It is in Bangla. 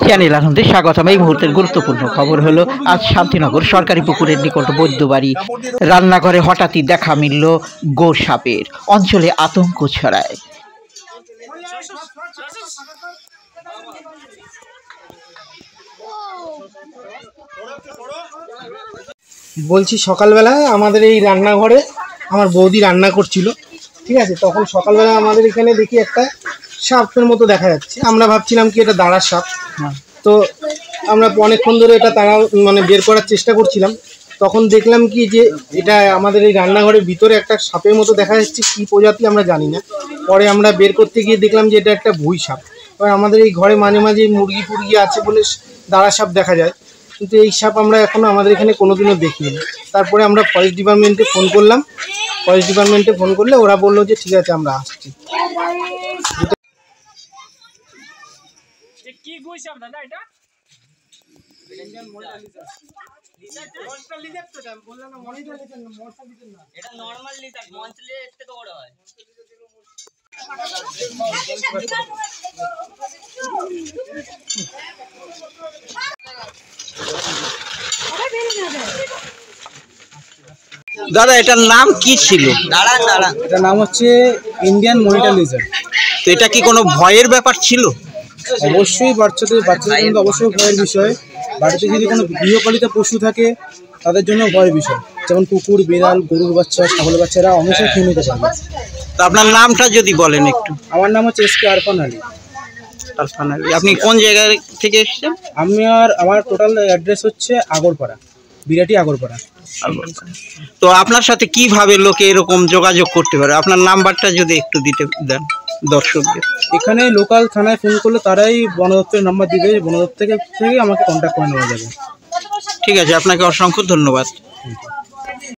চ্যানেল আনন্দে স্বাগতম। এই মুহূর্তের গুরুত্বপূর্ণ খবর হলো, আজ শান্তিনগর সরকারি পুকুরের নিকট বৈদ্যবাড়ি রান্নাঘরে হঠাৎই দেখা মিলল গোর সাপের। অঞ্চলে আতঙ্ক ছড়ায়। বলছি, সকালবেলায় আমাদের এই রান্নাঘরে আমার বৌদি রান্না করছিল, ঠিক আছে। তখন সকালবেলা আমাদের এখানে দেখি একটা সাপের মতো দেখা যাচ্ছে। আমরা ভাবছিলাম কি এটা দাঁড়ার সাপ। তো আমরা অনেকক্ষণ ধরে এটা তাড়া বের করার চেষ্টা করছিলাম। তখন দেখলাম কি যে এটা আমাদের এই রান্নাঘরের ভিতরে একটা সাপের মতো দেখা যাচ্ছে, কী প্রজাতি আমরা জানি না। পরে আমরা বের করতে গিয়ে দেখলাম যে এটা একটা ভুঁই সাপ। এবার আমাদের এই ঘরে মাঝে মাঝে মুরগি টুরগি আছে বলে দাঁড়া সাপ দেখা যায়, কিন্তু এই সাপ আমরা এখনও আমাদের এখানে কোনোদিনও দেখিনি। তারপরে আমরা ফরেস্ট ডিপার্টমেন্টে ফোন করলাম। ফরেস্ট ডিপার্টমেন্টে ফোন করলে ওরা বললো যে ঠিক আছে, আমরা আসছি। দাদা, এটার নাম কি ছিল? এটার নাম হচ্ছে ইন্ডিয়ান মনিটর লিজার্ড। তো এটা কি কোনো ভয়ের ব্যাপার ছিল? অবশ্যই বাচ্চাদের কিন্তু অবশ্যই ভয়ের বিষয়। বাড়িতে যদি কোনো গৃহপালিত পশু থাকে তাদের জন্য ভয়ের বিষয়, যেমন কুকুর, বিড়াল, গরুর বাচ্চা, ছাগলের বাচ্চারা অবশ্যই খেয়ে নিতে পারবে। তো আপনার নামটা যদি বলেন একটু। আমার নাম হচ্ছে এসকে আরফান আলী। আপনি কোন জায়গা থেকে এসেছেন? আমার টোটাল অ্যাড্রেস হচ্ছে আগরপাড়া, বিরাটি আগরপাড়া। তো আপনার সাথে কিভাবে লোকে এরকম যোগাযোগ করতে পারে? আপনার নাম্বারটা যদি একটু দিতে দেন দর্শকদের। এখানে লোকাল থানায় ফোন করলে তারাই বন দপ্তরের নাম্বার দিবে, বন দপ্তর থেকে আমাকে কন্ট্যাক্ট করে নেওয়া যাবে। ঠিক আছে, আপনাকে অসংখ্য ধন্যবাদ।